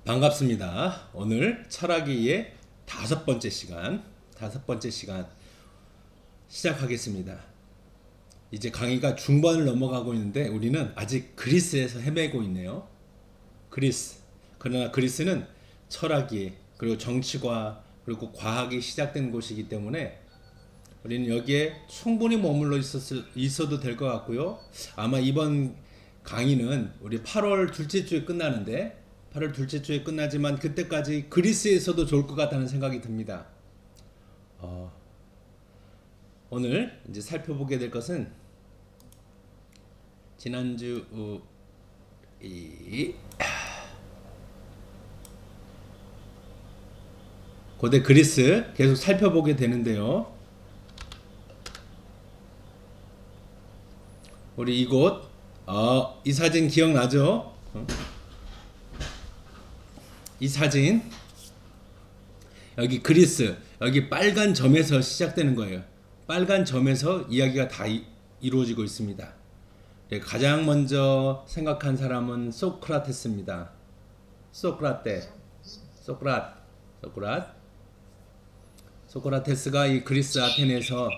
반갑습니다. 오늘 철학의 다섯 번째 시간 시작하겠습니다. 이제 강의가 중반을 넘어가고 있는데 우리는 아직 그리스에서 헤매고 있네요. 그리스. 그러나 그리스는 철학이 그리고 정치과 그리고 과학이 시작된 곳이기 때문에 우리는 여기에 충분히 머물러 있어도 될 것 같고요. 아마 이번 강의는 우리 8월 둘째 주에 끝나는데 8월 둘째 주에 끝나지만 그때까지 그리스에서도 좋을 것 같다는 생각이 듭니다. 오늘 이제 살펴보게 될 것은 지난주 이 고대 그리스 계속 살펴보게 되는데요. 우리 이곳 이 사진 기억나죠? 이 사진 여기 그리스 여기 빨간 점에서 시작되는 거예요. 빨간 점에서 이야기가 다 이루어지고 있습니다. 가장 먼저 생각한 사람은 소크라테스입니다. 소크라테스가 이 그리스 아테네에서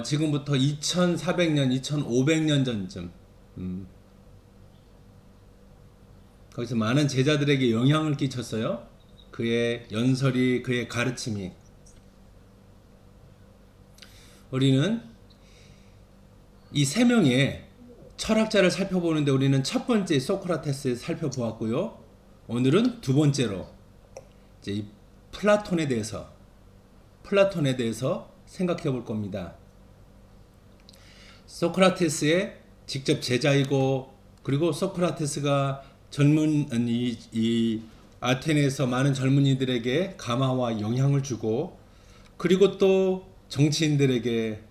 지금부터 2400년, 2500년 전쯤 거기서 많은 제자들에게 영향을 끼쳤어요. 그의 연설이, 그의 가르침이. 우리는 이 세 명의 철학자를 살펴보는데 우리는 첫 번째 소크라테스 살펴보았고요. 오늘은 두 번째로 이제 이 플라톤에 대해서 생각해 볼 겁니다. 소크라테스의 직접 제자이고 그리고 소크라테스가 젊은 이 아테네에서 많은 젊은이들에게 감화와 영향을 주고 그리고 또 정치인들에게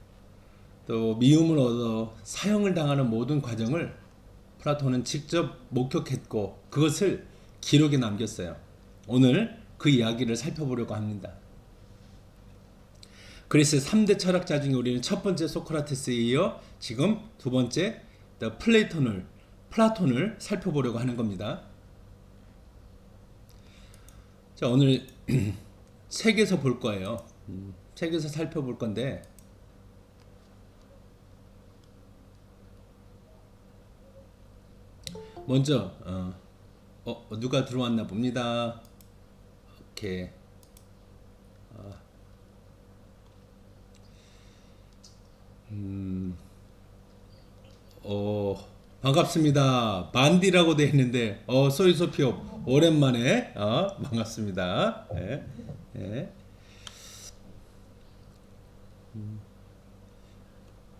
또 미움을 얻어 사형을 당하는 모든 과정을 플라톤은 직접 목격했고 그것을 기록에 남겼어요. 오늘 그 이야기를 살펴보려고 합니다. 그리스 3대 철학자 중에 우리는 첫 번째 소크라테스에 이어 지금 두 번째 플라톤을 살펴보려고 하는 겁니다. 자, 오늘 책에서 볼 거예요. 책에서 살펴볼 건데 먼저 누가 들어왔나 봅니다. 오케이. 반갑습니다. 반디라고 되어 있는데 소이소피오 오랜만에 반갑습니다. 예, 예.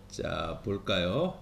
자, 볼까요?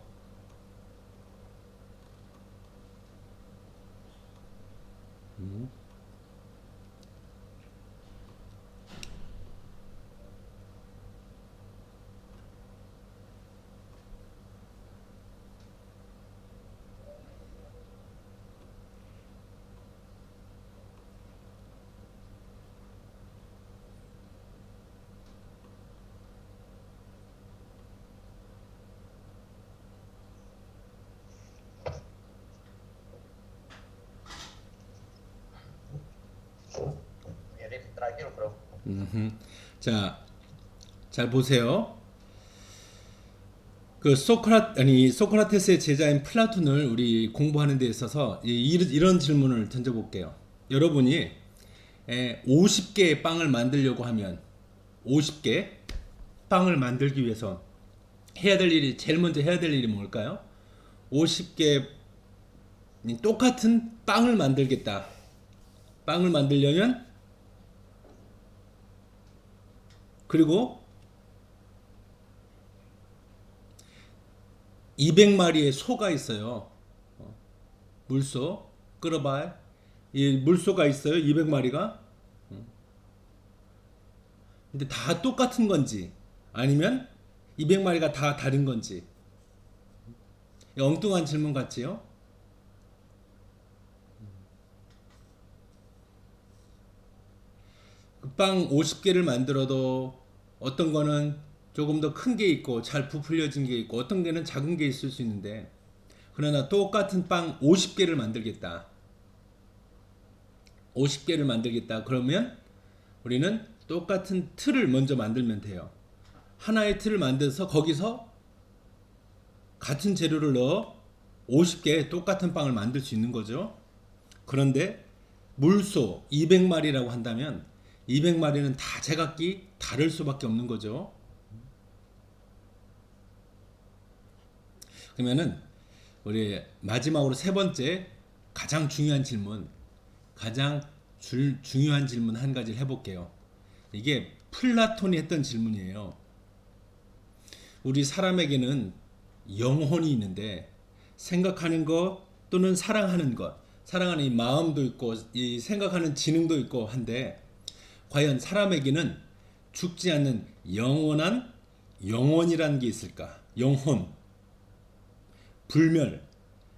자, 잘 보세요. 그 소크라테스의 제자인 플라톤을 우리 공부하는 데 있어서 이런 질문을 던져볼게요. 여러분이 50개의 빵을 만들려고 하면 50개 빵을 만들기 위해서 제일 먼저 해야 될 일이 뭘까요? 50개 똑같은 빵을 만들겠다. 빵을 만들려면 그리고 200마리의 소가 있어요. 물소 끌어봐. 이 물소가 있어요. 200마리가. 근데 다 똑같은 건지 아니면 200마리가 다 다른 건지. 엉뚱한 질문 같지요? 그 빵 50개를 만들어도 어떤 거는 조금 더 큰 게 있고 잘 부풀려진 게 있고 어떤 게는 작은 게 있을 수 있는데 그러나 똑같은 빵 50개를 만들겠다. 50개를 만들겠다. 그러면 우리는 똑같은 틀을 먼저 만들면 돼요. 하나의 틀을 만들어서 거기서 같은 재료를 넣어 50개의 똑같은 빵을 만들 수 있는 거죠. 그런데 물소 200마리라고 한다면 200마리는 다 제각기 다를 수밖에 없는 거죠. 그러면은 우리 마지막으로 세 번째 가장 중요한 질문, 중요한 질문 한 가지를 해볼게요. 이게 플라톤이 했던 질문이에요. 우리 사람에게는 영혼이 있는데 생각하는 것 또는 사랑하는 것, 사랑하는 이 마음도 있고 이 생각하는 지능도 있고 한데 과연 사람에게는 죽지 않는 영원한 영혼이라는 게 있을까? 영혼, 불멸,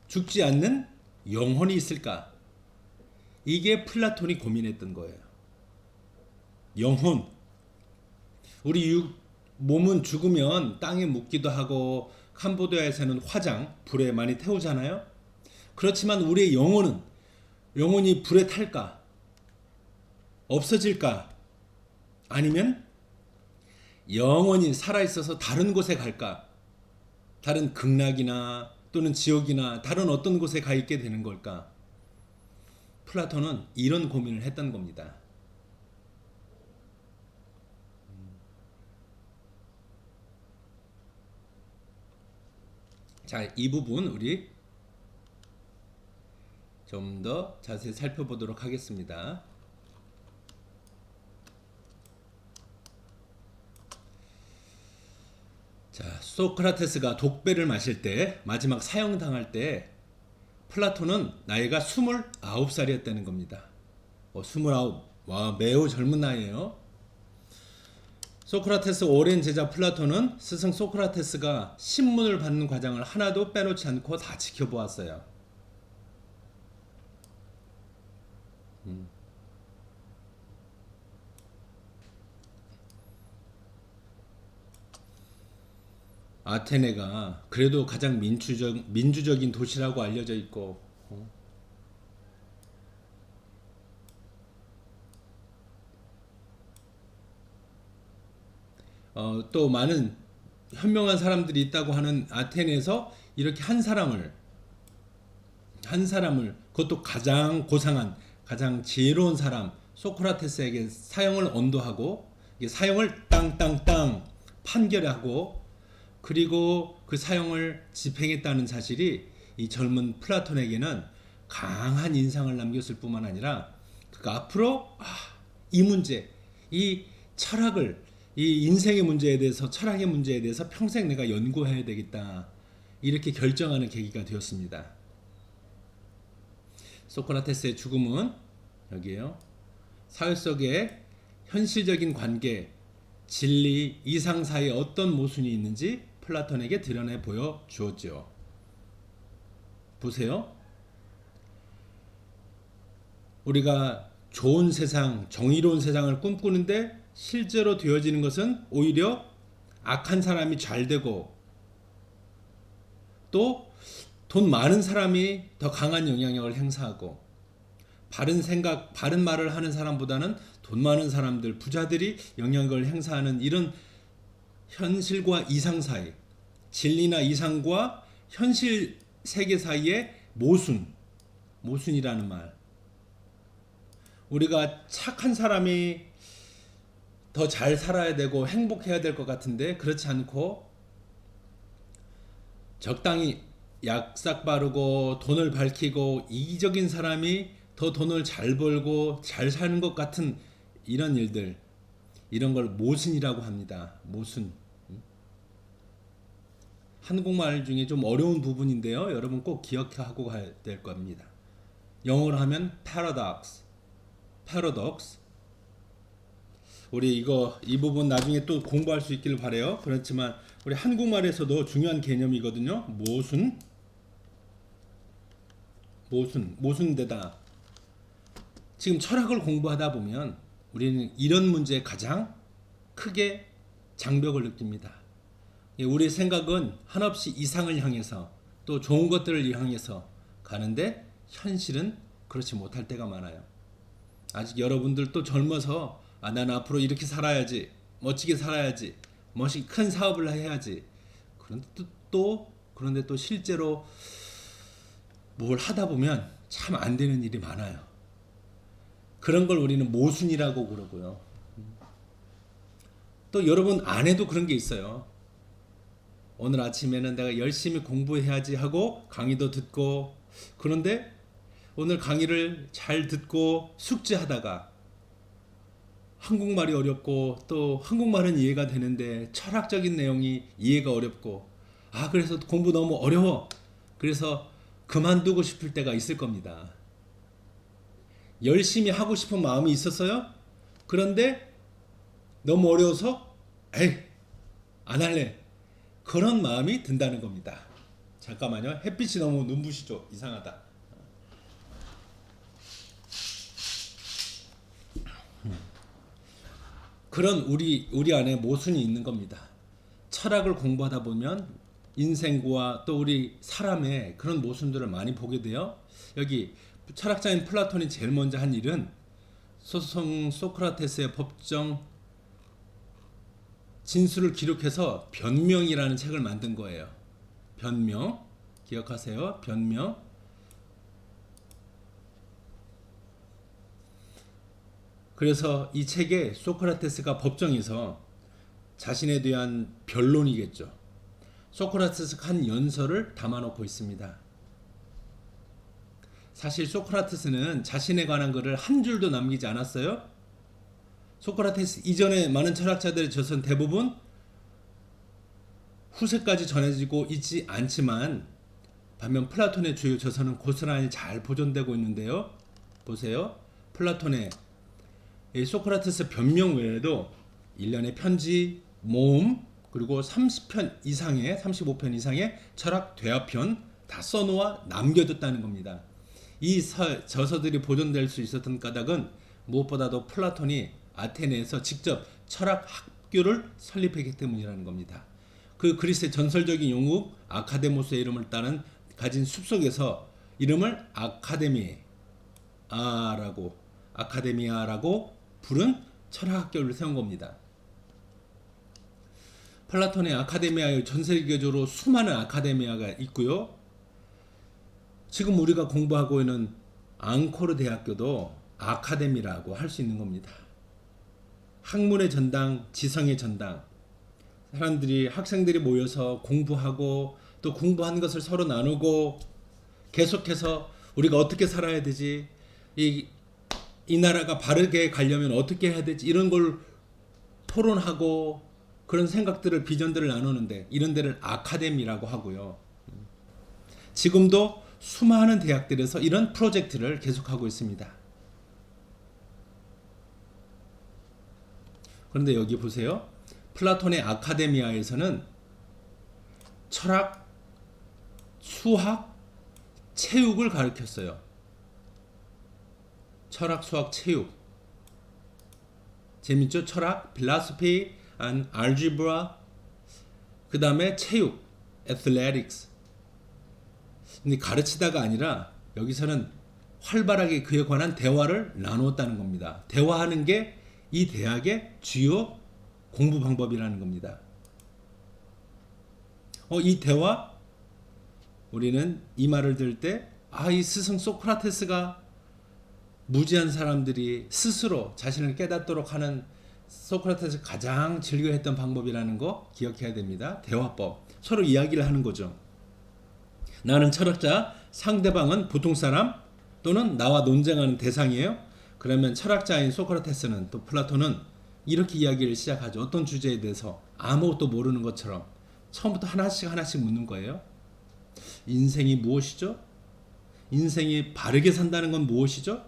죽지 않는 영혼이 있을까? 이게 플라톤이 고민했던 거예요. 영혼. 우리 몸은 죽으면 땅에 묻기도 하고 캄보디아에서는 화장, 불에 많이 태우잖아요. 그렇지만 우리의 영혼이 불에 탈까? 없어질까? 아니면 영원히 살아있어서 다른 곳에 갈까? 다른 극락이나 또는 지옥이나 다른 어떤 곳에 가 있게 되는 걸까? 플라톤은 이런 고민을 했던 겁니다. 자, 이 부분 우리 좀 더 자세히 살펴보도록 하겠습니다. 자, 소크라테스가 독배를 마실 때 마지막 사형당할 때 플라톤은 나이가 29살이었다는 겁니다. 29. 와, 매우 젊은 나이에요. 소크라테스 오랜 제자 플라톤은 스승 소크라테스가 신문을 받는 과정을 하나도 빼놓지 않고 다 지켜보았어요. 아테네가 그래도 가장 민주적인 도시라고 알려져 있고 또 많은 현명한 사람들이 있다고 하는 아테네에서 이렇게 한 사람을 그것도 가장 고상한 가장 지혜로운 사람 소크라테스에게 사형을 언도하고 사형을 땅땅땅 판결하고 그리고 그 사형을 집행했다는 사실이 이 젊은 플라톤에게는 강한 인상을 남겼을 뿐만 아니라 그가 앞으로 이 문제, 이 철학을 이 인생의 문제에 대해서 철학의 문제에 대해서 평생 내가 연구해야 되겠다 이렇게 결정하는 계기가 되었습니다. 소크라테스의 죽음은 여기에요. 사회 속에 현실적인 관계, 진리, 이상 사이에 어떤 모순이 있는지 플라톤에게 드러내 보여 주었죠. 보세요. 우리가 좋은 세상, 정의로운 세상을 꿈꾸는데 실제로 되어지는 것은 오히려 악한 사람이 잘 되고 또 돈 많은 사람이 더 강한 영향력을 행사하고 바른 생각, 바른 말을 하는 사람보다는 돈 많은 사람들, 부자들이 영향력을 행사하는 이런 현실과 이상 사이, 진리나 이상과 현실 세계 사이의 모순이라는 말. 우리가 착한 사람이 더 잘 살아야 되고 행복해야 될 것 같은데 그렇지 않고 적당히 약삭 바르고 돈을 밝히고 이기적인 사람이 더 돈을 잘 벌고 잘 사는 것 같은 이런 일들, 이런 걸 모순이라고 합니다. 모순. 한국말 중에 좀 어려운 부분인데요. 여러분 꼭 기억하고 가야 될 겁니다. 영어로 하면 paradox. 우리 이 부분 나중에 또 공부할 수 있기를 바래요. 그렇지만 우리 한국말에서도 중요한 개념이거든요. 모순되다. 지금 철학을 공부하다 보면 우리는 이런 문제에 가장 크게 장벽을 느낍니다. 우리 생각은 한없이 이상을 향해서 또 좋은 것들을 향해서 가는데 현실은 그렇지 못할 때가 많아요. 아직 여러분들도 젊어서 나는 앞으로 이렇게 살아야지, 멋지게 살아야지, 멋있게 큰 사업을 해야지. 그런데 또 실제로 뭘 하다 보면 참 안 되는 일이 많아요. 그런 걸 우리는 모순이라고 그러고요. 또 여러분 안에도 그런 게 있어요. 오늘 아침에는 내가 열심히 공부해야지 하고 강의도 듣고, 그런데 오늘 강의를 잘 듣고 숙제하다가 한국말이 어렵고 또 한국말은 이해가 되는데 철학적인 내용이 이해가 어렵고, 그래서 공부 너무 어려워. 그래서 그만두고 싶을 때가 있을 겁니다. 열심히 하고 싶은 마음이 있었어요. 그런데 너무 어려워서 에이 안 할래. 그런 마음이 든다는 겁니다. 잠깐만요. 햇빛이 너무 눈부시죠? 이상하다. 그런 우리 안에 모순이 있는 겁니다. 철학을 공부하다 보면 인생과 또 우리 사람의 그런 모순들을 많이 보게 돼요. 여기 철학자인 플라톤이 제일 먼저 한 일은 소송 소크라테스의 법정 진술을 기록해서 변명이라는 책을 만든 거예요. 변명, 기억하세요? 변명. 그래서 이 책에 소크라테스가 법정에서 자신에 대한 변론이겠죠. 소크라테스가 한 연설을 담아놓고 있습니다. 사실 소크라테스는 자신에 관한 것을 한 줄도 남기지 않았어요. 소크라테스 이전에 많은 철학자들의 저서는 대부분 후세까지 전해지고 있지 않지만, 반면 플라톤의 주요 저서는 고스란히 잘 보존되고 있는데요. 보세요. 플라톤의 소크라테스 변명 외에도 일련의 편지, 모음, 그리고 30편 이상의 35편 이상의 철학 대화편 다 써놓아 남겨뒀다는 겁니다. 이 저서들이 보존될 수 있었던 까닭은 무엇보다도 플라톤이 아테네에서 직접 철학 학교를 설립했기 때문이라는 겁니다. 그 그리스의 전설적인 영웅 아카데모스의 이름을 따른 가진 숲속에서 이름을 아카데미아라고 부른 철학학교를 세운 겁니다. 플라톤의 아카데미아에 전 세계적으로 수많은 아카데미아가 있고요. 지금 우리가 공부하고 있는 앙코르 대학교도 아카데미라고 할 수 있는 겁니다. 학문의 전당, 지성의 전당. 학생들이 모여서 공부하고 또 공부한 것을 서로 나누고 계속해서 우리가 어떻게 살아야 되지? 이 나라가 바르게 가려면 어떻게 해야 되지? 이런 걸 토론하고 그런 생각들을, 비전들을 나누는데 이런 데를 아카데미라고 하고요. 지금도 수많은 대학들에서 이런 프로젝트를 계속하고 있습니다. 그런데 여기 보세요. 플라톤의 아카데미아에서는 철학, 수학, 체육을 가르쳤어요. 철학, 수학, 체육. 재밌죠? 철학, philosophy and algebra. 그 다음에 체육, athletics. 근데 가르치다가 아니라 여기서는 활발하게 그에 관한 대화를 나누었다는 겁니다. 대화하는 게 이 대학의 주요 공부 방법이라는 겁니다. 이 대화, 우리는 이 말을 들을 때 이 스승 소크라테스가 무지한 사람들이 스스로 자신을 깨닫도록 하는 소크라테스가 가장 즐겨했던 방법이라는 거 기억해야 됩니다. 대화법. 서로 이야기를 하는 거죠. 나는 철학자, 상대방은 보통 사람 또는 나와 논쟁하는 대상이에요. 그러면 철학자인 소크라테스는, 또 플라톤은 이렇게 이야기를 시작하죠. 어떤 주제에 대해서 아무것도 모르는 것처럼 처음부터 하나씩 묻는 거예요. 인생이 무엇이죠? 인생이 바르게 산다는 건 무엇이죠?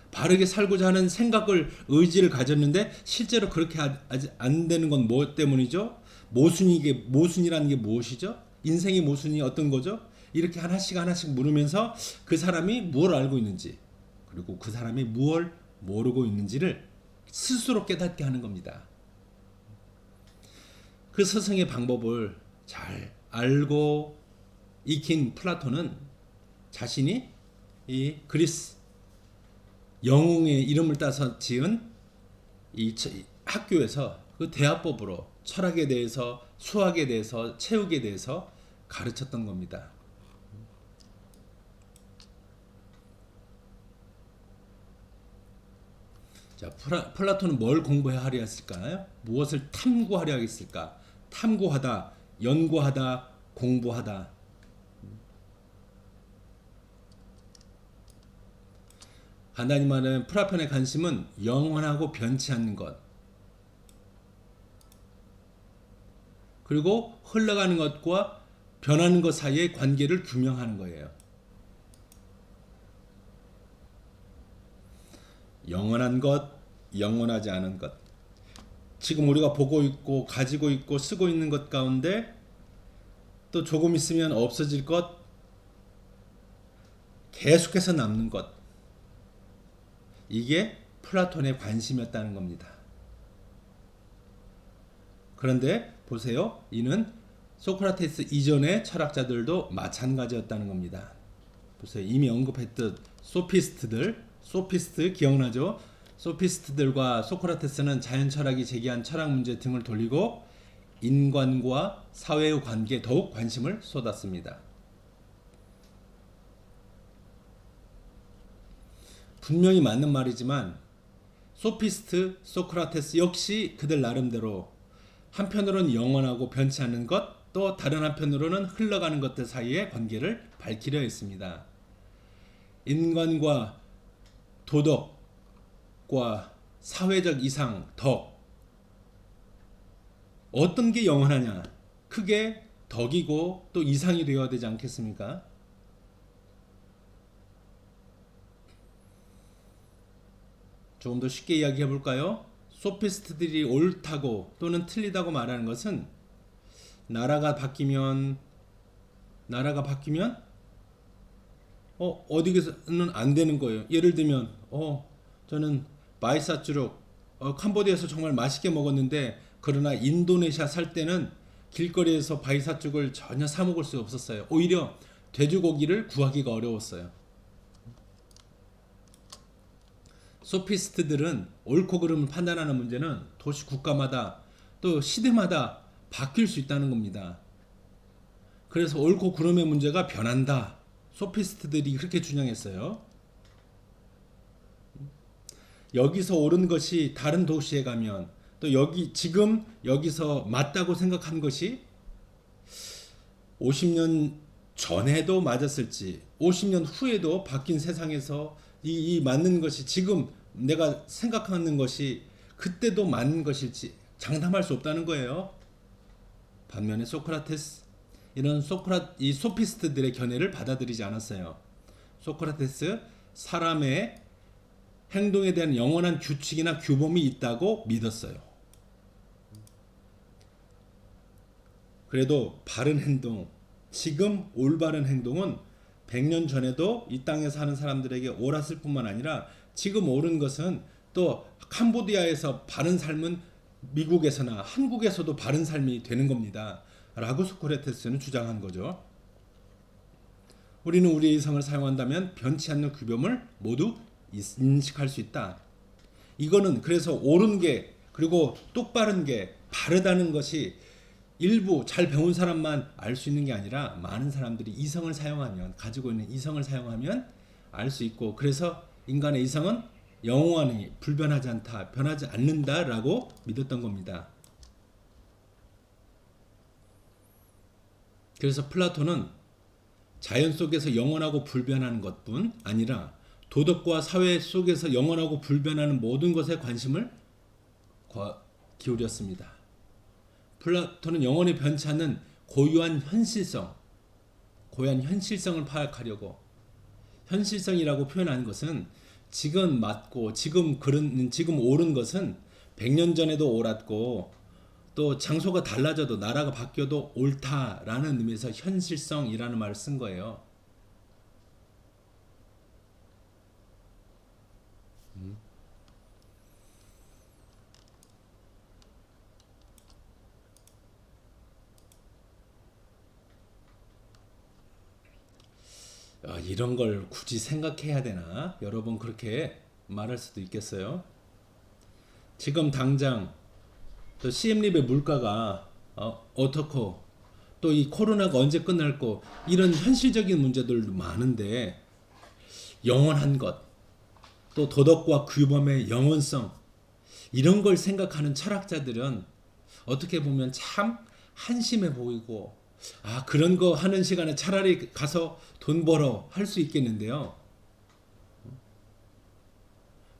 바르게 살고자 하는 생각을, 의지를 가졌는데 실제로 그렇게 아직 안 되는 건 뭐 때문이죠? 모순이라는 게 무엇이죠? 인생의 모순이 어떤 거죠? 이렇게 하나씩 물으면서 그 사람이 뭘 알고 있는지, 그리고 그 사람이 무엇을 모르고 있는지를 스스로 깨닫게 하는 겁니다. 그 스승의 방법을 잘 알고 익힌 플라톤은 자신이 이 그리스 영웅의 이름을 따서 지은 이 학교에서 그 대화법으로 철학에 대해서, 수학에 대해서, 체육에 대해서 가르쳤던 겁니다. 자, 플라톤은 뭘 공부하려 했을까요? 무엇을 탐구하려 했을까? 탐구하다, 연구하다, 공부하다. 간단히 말하면 플라톤의 관심은 영원하고 변치 않는 것, 그리고 흘러가는 것과 변하는 것 사이의 관계를 규명하는 거예요. 영원한 것, 영원하지 않은 것. 지금 우리가 보고 있고 가지고 있고 쓰고 있는 것 가운데 또 조금 있으면 없어질 것, 계속해서 남는 것. 이게 플라톤의 관심이었다는 겁니다. 그런데 보세요. 이는 소크라테스 이전의 철학자들도 마찬가지였다는 겁니다. 보세요. 이미 언급했듯 소피스트 기억나죠? 소피스트들과 소크라테스는 자연 철학이 제기한 철학 문제 등을 돌리고 인간과 사회의 관계에 더욱 관심을 쏟았습니다. 분명히 맞는 말이지만 소피스트, 소크라테스 역시 그들 나름대로 한편으로는 영원하고 변치 않는 것, 또 다른 한편으로는 흘러가는 것들 사이의 관계를 밝히려 했습니다. 인간과 도덕과 사회적 이상, 덕, 어떤 게 영원하냐? 크게 덕이고 또 이상이 되어야 되지 않겠습니까? 조금 더 쉽게 이야기해 볼까요? 소피스트들이 옳다고 또는 틀리다고 말하는 것은 나라가 바뀌면 어디에서는 안 되는 거예요. 예를 들면 저는 바이사주룩 캄보디아에서 정말 맛있게 먹었는데 그러나 인도네시아 살 때는 길거리에서 바이사죽을 전혀 사 먹을 수 없었어요. 오히려 돼지고기를 구하기가 어려웠어요. 소피스트들은 옳고 그름을 판단하는 문제는 도시 국가마다 또 시대마다 바뀔 수 있다는 겁니다. 그래서 옳고 그름의 문제가 변한다. 소피스트들이 그렇게 주장했어요. 여기서 옳은 것이 다른 도시에 가면 또 지금 여기서 맞다고 생각한 것이 50년 전에도 맞았을지 50년 후에도 바뀐 세상에서 이 맞는 것이 지금 내가 생각하는 것이 그때도 맞는 것일지 장담할 수 없다는 거예요. 반면에 소크라테스 이 소피스트들의 견해를 받아들이지 않았어요. 소크라테스 사람의 행동에 대한 영원한 규칙이나 규범이 있다고 믿었어요. 그래도 바른 행동, 지금 올바른 행동은 100년 전에도 이 땅에 사는 사람들에게 옳았을 뿐만 아니라 지금 옳은 것은 또 캄보디아에서 바른 삶은 미국에서나 한국에서도 바른 삶이 되는 겁니다. 라고 소크라테스는 주장한 거죠. 우리는 우리의 이성을 사용한다면 변치 않는 규범을 모두 인식할 수 있다. 이거는 그래서 옳은 게 그리고 똑바른 게 바르다는 것이 일부 잘 배운 사람만 알 수 있는 게 아니라 많은 사람들이 이성을 사용하면 가지고 있는 이성을 사용하면 알 수 있고 그래서 인간의 이성은 영원히 불변하지 않다, 변하지 않는다라고 믿었던 겁니다. 그래서 플라톤은 자연 속에서 영원하고 불변하는 것뿐 아니라 도덕과 사회 속에서 영원하고 불변하는 모든 것에 관심을 기울였습니다. 플라톤은 영원히 변치 않는 고유한 현실성을 파악하려고 현실성이라고 표현하는 것은 지금 맞고 지금 옳은 것은 100년 전에도 옳았고 또 장소가 달라져도 나라가 바뀌어도 옳다라는 의미에서 현실성이라는 말을 쓴 거예요. 이런 걸 굳이 생각해야 되나? 여러분 그렇게 말할 수도 있겠어요. 지금 당장 또 CM립의 물가가 어떻고 또 이 코로나가 언제 끝날고 이런 현실적인 문제들도 많은데 영원한 것, 또 도덕과 규범의 영원성 이런 걸 생각하는 철학자들은 어떻게 보면 참 한심해 보이고 그런 거 하는 시간에 차라리 가서 돈 벌어 할 수 있겠는데요.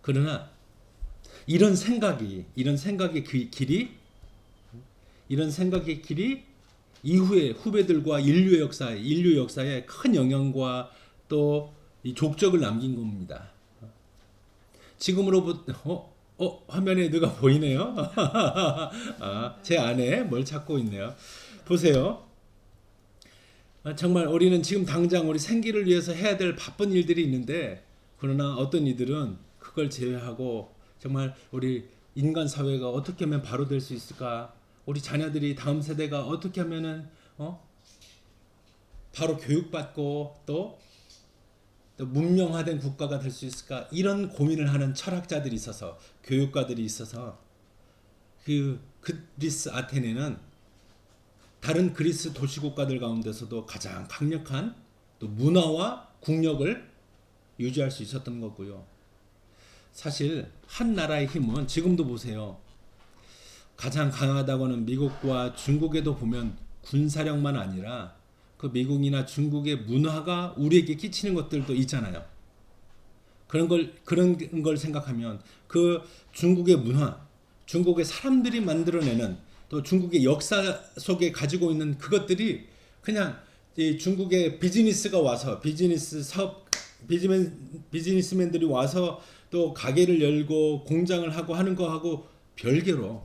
그러나 이런 생각의 길이 이후에 후배들과 인류 역사에 큰 영향과 또 이 족적을 남긴 겁니다. 지금으로부터 화면에 누가 보이네요. 제 안에 뭘 찾고 있네요. 보세요. 정말 우리는 지금 당장 우리 생기를 위해서 해야 될 바쁜 일들이 있는데 그러나 어떤 이들은 그걸 제외하고 정말 우리 인간 사회가 어떻게 하면 바로 될 수 있을까? 우리 자녀들이 다음 세대가 어떻게 하면은 바로 교육받고 또 문명화된 국가가 될 수 있을까? 이런 고민을 하는 철학자들이 있어서 교육가들이 있어서 그 그리스 아테네는 다른 그리스 도시국가들 가운데서도 가장 강력한 또 문화와 국력을 유지할 수 있었던 거고요. 사실 한 나라의 힘은 지금도 보세요. 가장 강하다고는 미국과 중국에도 보면 군사력만 아니라 그 미국이나 중국의 문화가 우리에게 끼치는 것들도 있잖아요. 그런 걸 생각하면 그 중국의 문화, 중국의 사람들이 만들어내는 또 중국의 역사 속에 가지고 있는 그것들이 그냥 이 중국의 비즈니스가 와서 비즈니스맨들이 와서 또 가게를 열고 공장을 하고 하는 거하고 별개로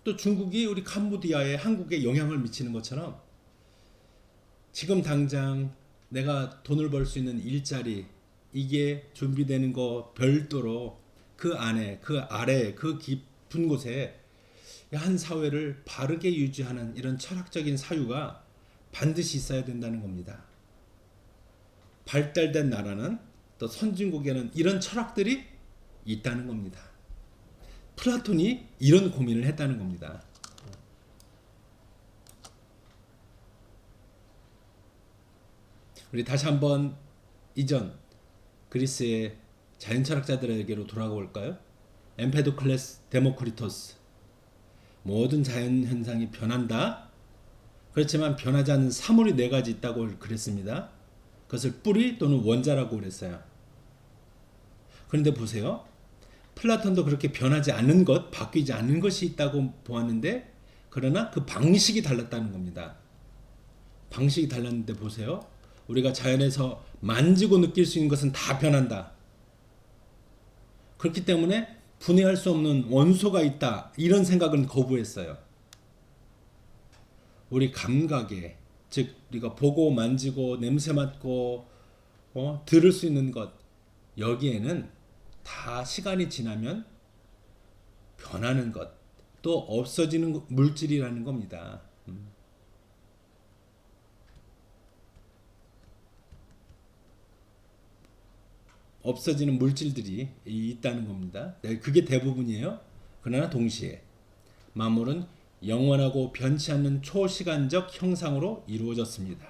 또 중국이 우리 캄보디아에 한국에 영향을 미치는 것처럼 지금 당장 내가 돈을 벌 수 있는 일자리 이게 준비되는 거 별도로 그 안에 그 아래 그 깊은 곳에 한 사회를 바르게 유지하는 이런 철학적인 사유가 반드시 있어야 된다는 겁니다. 발달된 나라는 또 선진국에는 이런 철학들이 있다는 겁니다. 플라톤이 이런 고민을 했다는 겁니다. 우리 다시 한번 이전 그리스의 자연 철학자들에게로 돌아가 볼까요? 엠페도클레스, 데모크리토스. 모든 자연 현상이 변한다. 그렇지만 변하지 않는 사물이 네 가지 있다고 그랬습니다. 그것을 뿌리 또는 원자라고 그랬어요. 그런데 보세요. 플라톤도 그렇게 변하지 않는 것, 바뀌지 않는 것이 있다고 보았는데 그러나 그 방식이 달랐다는 겁니다. 방식이 달랐는데 보세요. 우리가 자연에서 만지고 느낄 수 있는 것은 다 변한다. 그렇기 때문에 분해할 수 없는 원소가 있다. 이런 생각은 거부했어요. 우리 감각에, 즉 우리가 보고 만지고 냄새 맡고 들을 수 있는 것 여기에는 다 시간이 지나면 변하는 것, 또 없어지는 물질이라는 겁니다. 없어지는 물질들이 있다는 겁니다. 그게 대부분이에요. 그러나 동시에 만물은 영원하고 변치 않는 초시간적 형상으로 이루어졌습니다.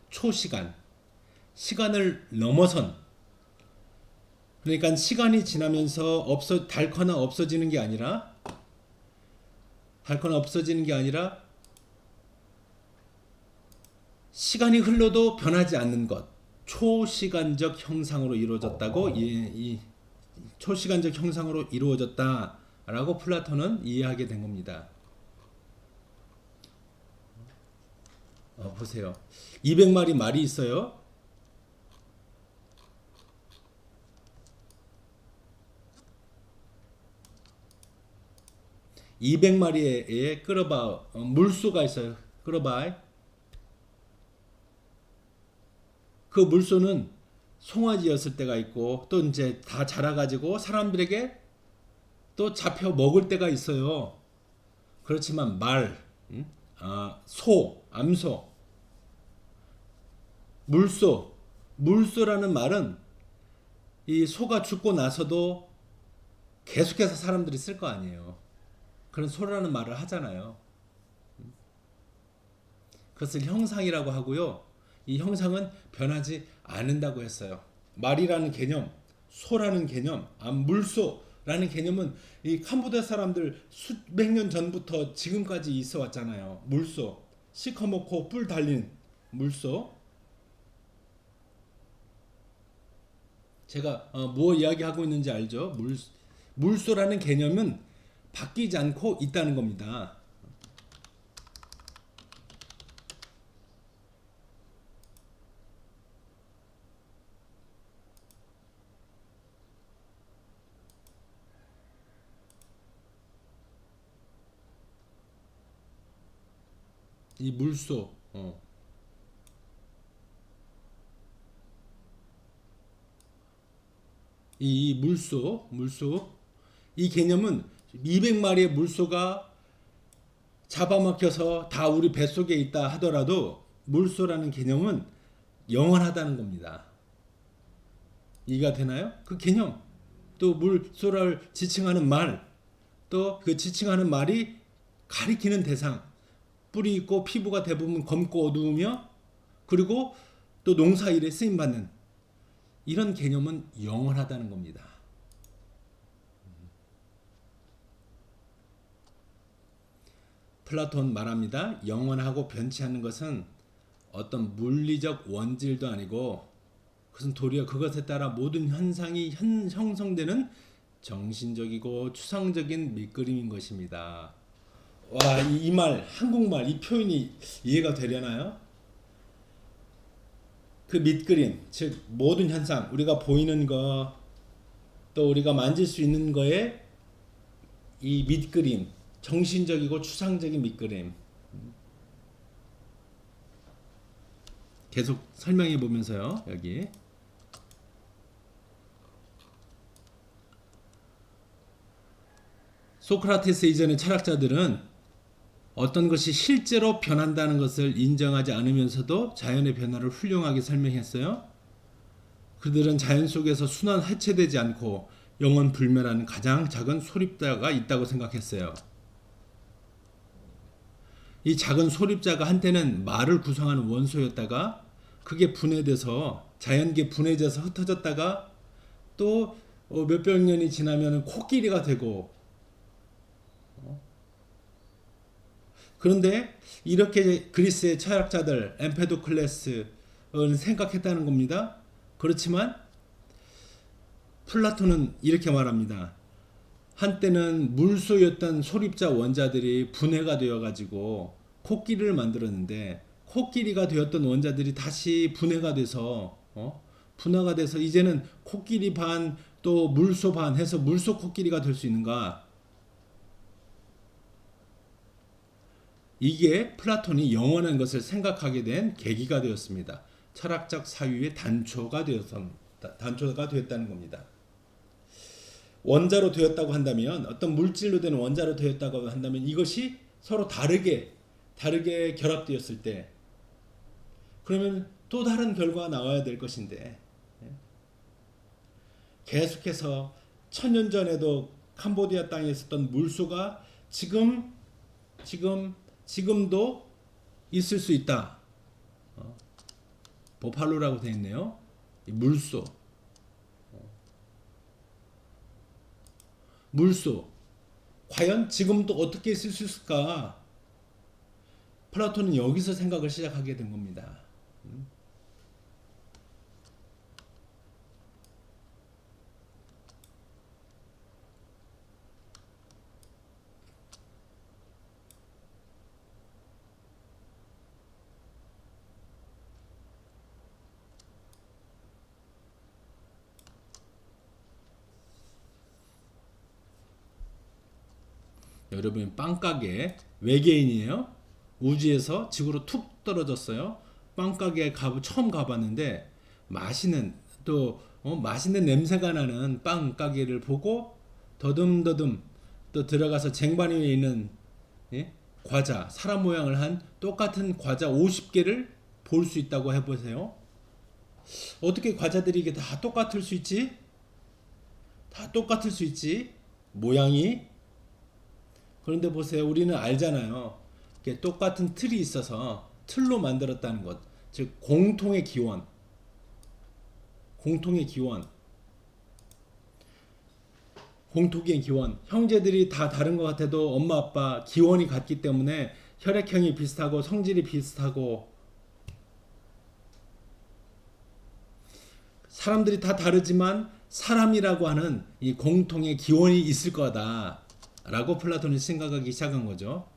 초시간, 시간을 넘어선 그러니까 시간이 지나면서 닳거나 없어지는 게 아니라 시간이 흘러도 변하지 않는 것 초시간적 형상으로 이루어졌다고 이 초시간적 형상으로 이루어졌다라고 플라톤은 이해하게 된 겁니다. 보세요. 200마리 말이 있어요. (200마리에) 끌어봐. 물소가 있어요. 끌어봐. 그 물소는 송아지였을 때가 있고 또 이제 다 자라가지고 사람들에게 또 잡혀 먹을 때가 있어요. 그렇지만 소, 암소, 물소라는 말은 이 소가 죽고 나서도 계속해서 사람들이 쓸 거 아니에요. 그런 소라는 말을 하잖아요. 그것을 형상이라고 하고요. 이 형상은 변하지 않는다고 했어요. 말이라는 개념, 소라는 개념, 물소라는 개념은 이 캄보디아 사람들 수백 년 전부터 지금까지 있어 왔잖아요. 물소, 시커멓고 뿔 달린 물소. 제가 뭐 이야기하고 있는지 알죠? 물소라는 개념은 바뀌지 않고 있다는 겁니다. 이 물소, 이 물소, 이 개념은 200마리의 물소가 잡아먹혀서 다 우리 뱃속에 있다 하더라도 물소라는 개념은 영원하다는 겁니다. 이해가 되나요? 그 개념, 또 물소를 지칭하는 말, 또 그 지칭하는 말이 가리키는 대상, 뿔이 있고 피부가 대부분 검고 어두우며 그리고 또 농사일에 쓰임받는 이런 개념은 영원하다는 겁니다. 플라톤 말합니다. 영원하고 변치 않는 것은 어떤 물리적 원질도 아니고 그것은 도리어 그것에 따라 모든 현상이 형성되는 정신적이고 추상적인 밑그림인 것입니다. 와, 이 말, 한국말, 이 표현이 이해가 되려나요? 그 밑그림, 즉 모든 현상, 우리가 보이는 거, 또 우리가 만질 수 있는 거에 이 밑그림, 정신적이고 추상적인 밑그림. 계속 설명해 보면서요. 여기 소크라테스 이전의 철학자들은 어떤 것이 실제로 변한다는 것을 인정하지 않으면서도 자연의 변화를 훌륭하게 설명했어요. 그들은 자연 속에서 순환 해체되지 않고 영원 불멸하는 가장 작은 소립자가 있다고 생각했어요. 이 작은 소립자가 한때는 말을 구성하는 원소였다가 그게 분해돼서 자연계 분해져서 흩어졌다가 또 몇백 년이 지나면 코끼리가 되고 그런데 이렇게 그리스의 철학자들 엠페도클레스는 생각했다는 겁니다. 그렇지만 플라톤은 이렇게 말합니다. 한때는 물소였던 소립자 원자들이 분해가 되어가지고 코끼리를 만들었는데 코끼리가 되었던 원자들이 다시 분해가 돼서 분화가 돼서 이제는 코끼리 반 또 물소 반 해서 물소 코끼리가 될 수 있는가? 이게 플라톤이 영원한 것을 생각하게 된 계기가 되었습니다. 철학적 사유의 단초가 되었다는 겁니다. 원자로 되었다고 한다면 어떤 물질로 된 원자로 되었다고 한다면 이것이 서로 다르게 결합되었을 때 그러면 또 다른 결과가 나와야 될 것인데 계속해서 1000년 전에도 캄보디아 땅에 있었던 물소가 지금도 있을 수 있다. 보팔로라고 되어 있네요. 물소. 과연 지금도 어떻게 있을 수 있을까? 플라톤은 여기서 생각을 시작하게 된 겁니다. 여러분 빵가게 외계인이에요. 우주에서 지구로 툭 떨어졌어요. 빵가게 처음 가봤는데 맛있는 냄새가 나는 빵 가게를 보고 더듬더듬 또 들어가서 쟁반 위에 있는 과자 사람 모양을 한 똑같은 과자 50개를 볼 수 있다고 해보세요. 어떻게 과자들이 이게 다 똑같을 수 있지? 다 똑같을 수 있지. 모양이. 그런데 보세요. 우리는 알잖아요. 이렇게 똑같은 틀이 있어서 틀로 만들었다는 것. 즉 공통의 기원. 공통의 기원. 공통의 기원. 형제들이 다 다른 것 같아도 엄마 아빠 기원이 같기 때문에 혈액형이 비슷하고 성질이 비슷하고 사람들이 다 다르지만 사람이라고 하는 이 공통의 기원이 있을 거다라고 플라톤이 생각하기 시작한 거죠.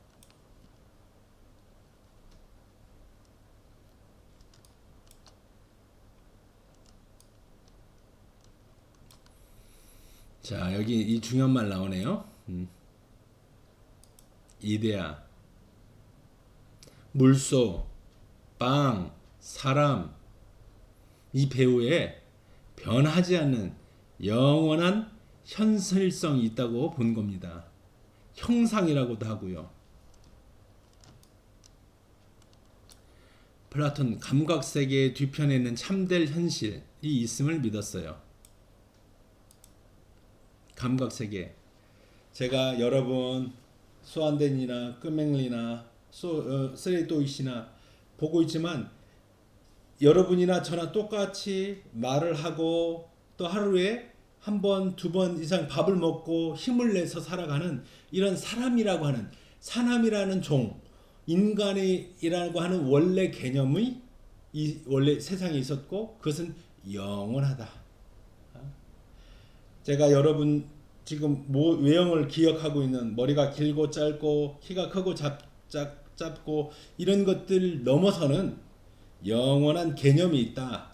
자, 여기 이 중요한 말 나오네요. 이데아, 물소, 빵, 사람, 이 배우에 변하지 않는 영원한 현실성이 있다고 본 겁니다. 형상이라고도 하고요. 플라톤 감각세계의 뒤편에 있는 참될 현실이 있음을 믿었어요. 감각세계. 제가 여러분 소안덴이나 끄맹리나 스레이토이시나 보고 있지만 여러분이나 저나 똑같이 말을 하고 또 하루에 한 번, 두 번 이상 밥을 먹고 힘을 내서 살아가는 이런 사람이라고 하는 사람이라는 종, 인간이라고 하는 원래 개념의 이 원래 세상에 있었고 그것은 영원하다. 제가 여러분 지금 외형을 기억하고 있는 머리가 길고 짧고 키가 크고 짧고 이런 것들 넘어서는 영원한 개념이 있다.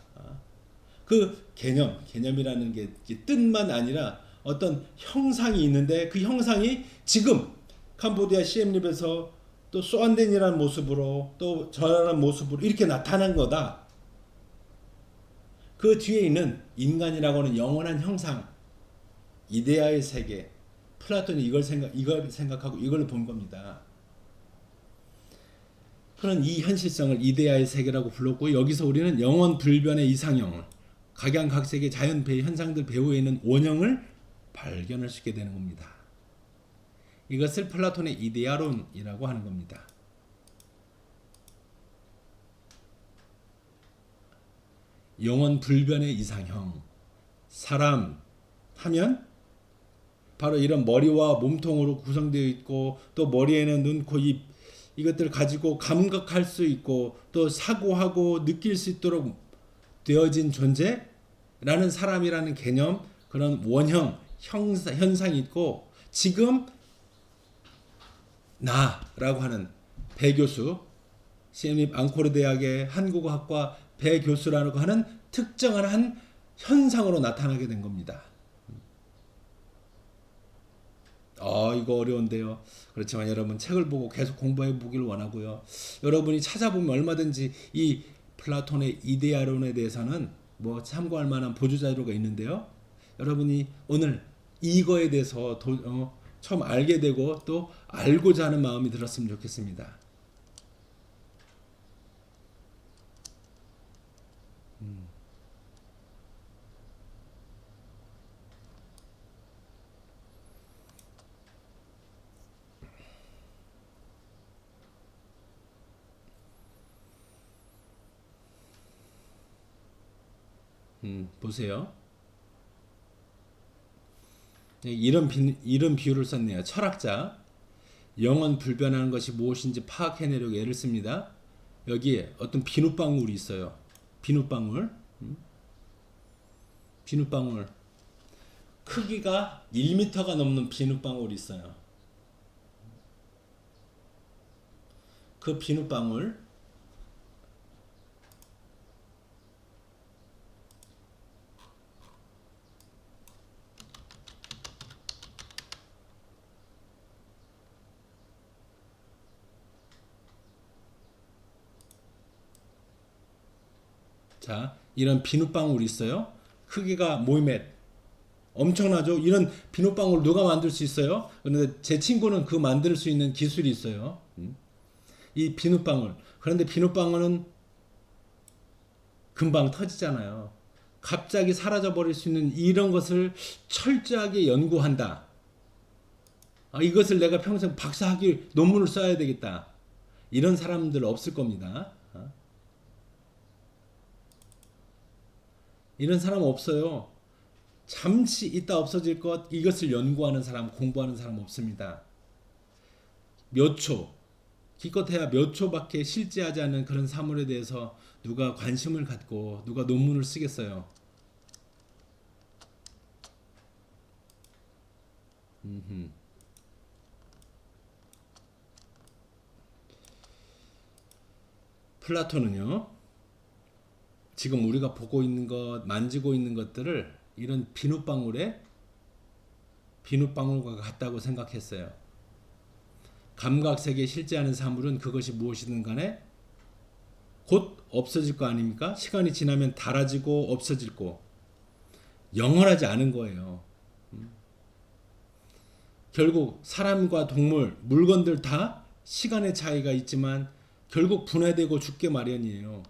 그 개념이라는 게 뜻만 아니라 어떤 형상이 있는데 그 형상이 지금 캄보디아 시엠립에서 또 소안덴이라는 모습으로 또 저라는 모습으로 이렇게 나타난 거다. 그 뒤에 있는 인간이라고 하는 영원한 형상, 이데아의 세계, 플라톤이 이걸 생각하고 이걸 본 겁니다. 그런 이 현실성을 이데아의 세계라고 불렀고 여기서 우리는 영원 불변의 이상형을 각양각색의 자연 현상들 배후에 있는 원형을 발견할 수 있게 되는 겁니다. 이것을 플라톤의 이데아론이라고 하는 겁니다. 영원 불변의 이상형, 사람 하면 바로 이런 머리와 몸통으로 구성되어 있고 또 머리에는 눈, 코, 입 이것들을 가지고 감각할 수 있고 또 사고하고 느낄 수 있도록 되어진 존재라는 사람이라는 개념, 그런 원형, 현상이 있고 지금 나라고 하는 배 교수, 시엠립 앙코르 대학의 한국어학과 배 교수라고 하는 특정한 한 현상으로 나타나게 된 겁니다. 이거 어려운데요. 그렇지만 여러분 책을 보고 계속 공부해 보기를 원하고요. 여러분이 찾아보면 얼마든지 이 플라톤의 이데아론에 대해서는 뭐 참고할 만한 보조 자료가 있는데요. 여러분이 오늘 이거에 대해서 처음 알게 되고 또 알고자 하는 마음이 들었으면 좋겠습니다. 보세요. 이런 비유를 썼네요. 철학자. 영원 불변하는 것이 무엇인지 파악해내려고 애를 씁니다. 여기에 어떤 비눗방울이 있어요. 비눗방울. 비눗방울. 크기가 1m가 넘는 비눗방울이 있어요. 그 비눗방울. 자, 이런 비눗방울이 있어요. 크기가 모이met 엄청나죠? 이런 비눗방울 누가 만들 수 있어요? 그런데 제 친구는 그 만들 수 있는 기술이 있어요. 이 비눗방울. 그런데 비눗방울은 금방 터지잖아요. 갑자기 사라져 버릴 수 있는 이런 것을 철저하게 연구한다. 이것을 내가 평생 박사학위 논문을 써야 되겠다. 이런 사람들 없을 겁니다. 이런 사람 없어요. 잠시 있다 없어질 것, 이것을 연구하는 사람, 공부하는 사람 없습니다. 몇 초, 기껏해야 몇 초밖에 실제하지 않는 그런 사물에 대해서 누가 관심을 갖고 누가 논문을 쓰겠어요. 플라톤은요, 지금 우리가 보고 있는 것, 만지고 있는 것들을 이런 비눗방울과 같다고 생각했어요. 감각세계에 실제하는 사물은 그것이 무엇이든 간에 곧 없어질 거 아닙니까? 시간이 지나면 닳아지고 없어질 거. 영원하지 않은 거예요. 결국 사람과 동물, 물건들 다 시간의 차이가 있지만 결국 분해되고 죽게 마련이에요.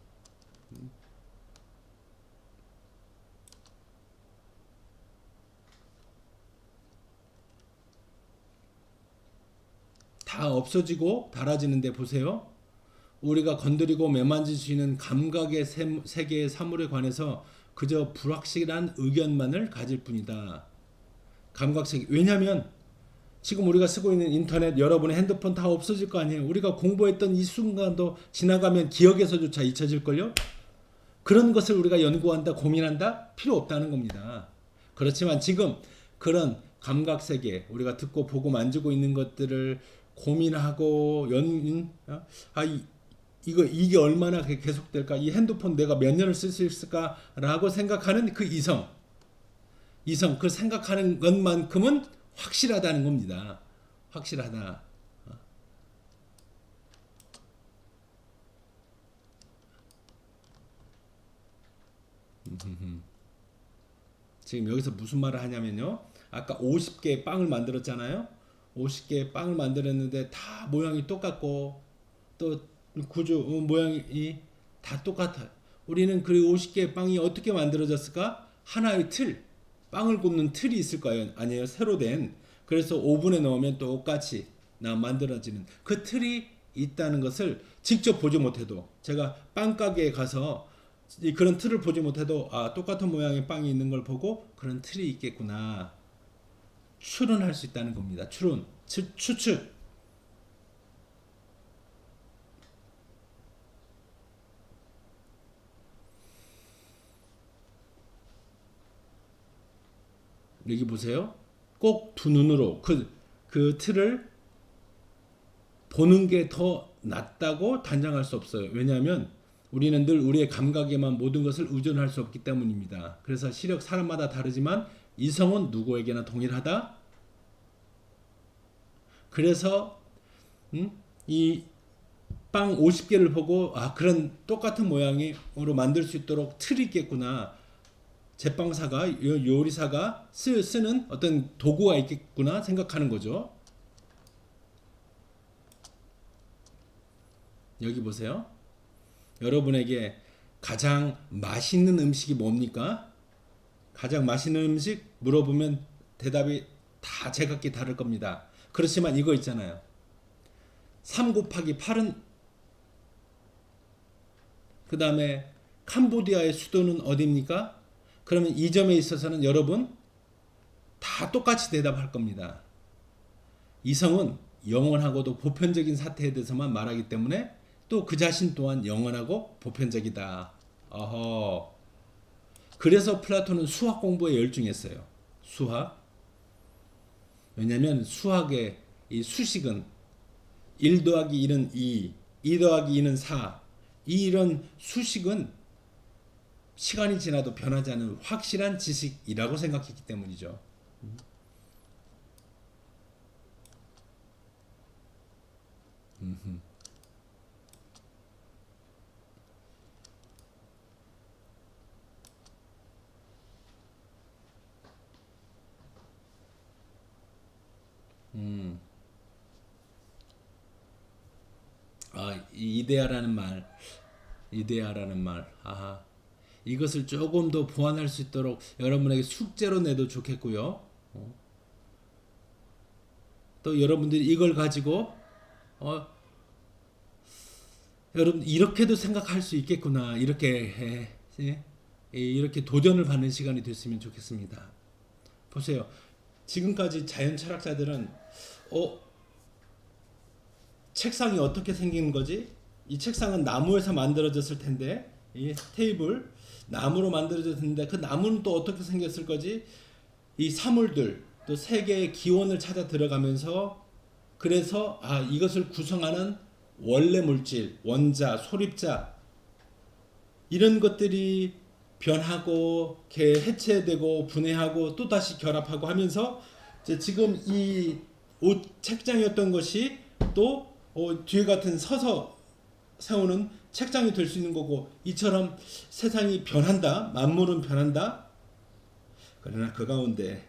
다 없어지고 닳아지는데 보세요. 우리가 건드리고 매만질 수 있는 감각의 세계의 사물에 관해서 그저 불확실한 의견만을 가질 뿐이다. 감각세계. 왜냐하면 지금 우리가 쓰고 있는 인터넷, 여러분의 핸드폰 다 없어질 거 아니에요. 우리가 공부했던 이 순간도 지나가면 기억에서조차 잊혀질걸요. 그런 것을 우리가 연구한다, 고민한다? 필요 없다는 겁니다. 그렇지만 지금 그런 감각세계, 우리가 듣고 보고 만지고 있는 것들을 고민하고 이게 얼마나 계속될까? 이 핸드폰 내가 몇 년을 쓸 수 있을까라고 생각하는 그 이성, 그 생각하는 것만큼은 확실하다는 겁니다. 확실하다. 지금 여기서 무슨 말을 하냐면요. 아까 50개의 빵을 만들었잖아요. 50개의 빵을 만들었는데 다 모양이 똑같고 또 구조 모양이 다 똑같아요. 우리는 그 50개의 빵이 어떻게 만들어졌을까? 하나의 틀, 빵을 굽는 틀이 있을 거예요. 아니에요. 새로 된. 그래서 오븐에 넣으면 똑같이 만들어지는 그 틀이 있다는 것을 직접 보지 못해도, 제가 빵 가게에 가서 그런 틀을 보지 못해도 똑같은 모양의 빵이 있는 걸 보고 그런 틀이 있겠구나 추론할 수 있다는 겁니다. 추측. 여기 보세요. 꼭 두 눈으로 그 틀을 보는 게 더 낫다고 단정할 수 없어요. 왜냐하면 우리는 늘 우리의 감각에만 모든 것을 의존할 수 없기 때문입니다. 그래서 시력 사람마다 다르지만 이성은 누구에게나 동일하다. 그래서 이 빵 50개를 보고 그런 똑같은 모양으로 만들 수 있도록 틀이 있겠구나. 제빵사가, 요리사가 쓰는 어떤 도구가 있겠구나 생각하는 거죠. 여기 보세요. 여러분에게 가장 맛있는 음식이 뭡니까? 가장 맛있는 음식 물어보면 대답이 다 제각기 다를 겁니다. 그렇지만 이거 있잖아요. 3 곱하기 8은, 그 다음에 캄보디아의 수도는 어디입니까? 그러면 이 점에 있어서는 여러분 다 똑같이 대답할 겁니다. 이성은 영원하고도 보편적인 사태에 대해서만 말하기 때문에 또 그 자신 또한 영원하고 보편적이다. 어허. 그래서 플라톤은 수학 공부에 열중했어요. 수학. 왜냐하면 수학의 이 수식은 1 더하기 1은 2, 2 더하기 2는 4. 이런 수식은 시간이 지나도 변하지 않는 확실한 지식이라고 생각했기 때문이죠. 이데아라는 말. 아하. 이것을 조금 더 보완할 수 있도록 여러분에게 숙제로 내도 좋겠고요. 또 여러분들이 이걸 가지고 여러분 이렇게도 생각할 수 있겠구나 이렇게 도전을 받는 시간이 됐으면 좋겠습니다. 보세요. 지금까지 자연 철학자들은 책상이 어떻게 생긴 거지? 이 책상은 나무에서 만들어졌을 텐데 이 테이블 나무로 만들어졌는데 그 나무는 또 어떻게 생겼을 거지? 이 사물들 또 세계의 기원을 찾아 들어가면서 그래서 이것을 구성하는 원래 물질, 원자, 소립자 이런 것들이 변하고 해체되고 분해하고 또 다시 결합하고 하면서 지금 이 옷 책장이었던 것이 또 뒤에 같은 서서 세우는 책장이 될 수 있는 거고 이처럼 세상이 변한다. 만물은 변한다. 그러나 그 가운데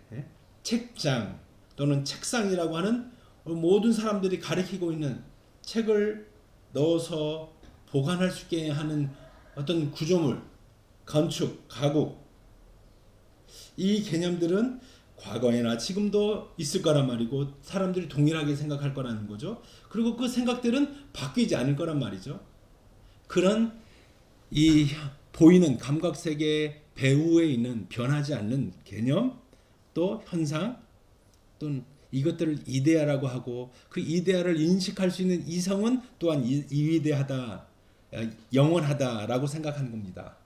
책장 또는 책상이라고 하는 모든 사람들이 가리키고 있는 책을 넣어서 보관할 수 있게 하는 어떤 구조물, 건축, 가구 이 개념들은 과거에나 지금도 있을 거란 말이고 사람들이 동일하게 생각할 거라는 거죠. 그리고 그 생각들은 바뀌지 않을 거란 말이죠. 그런 이 보이는 감각세계 배후에 있는 변하지 않는 개념 또 현상 또는 이것들을 이데아라고 하고 그 이데아를 인식할 수 있는 이성은 또한 이위대하다 영원하다라고 생각하는 겁니다.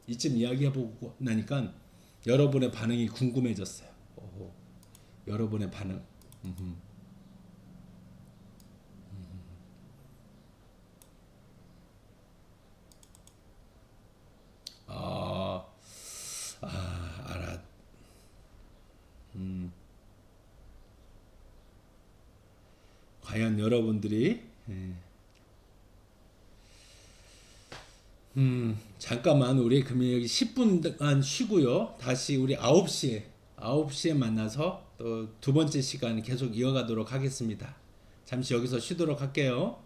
이쯤 이야기해보고 나니까 여러분의 반응이 궁금해졌어요. 여러분의 반응. 알아. 과연 여러분들이 잠깐만 우리 그러면 여기 10분간 쉬고요. 다시 우리 9시에 만나서 또 두 번째 시간 계속 이어가도록 하겠습니다. 잠시 여기서 쉬도록 할게요.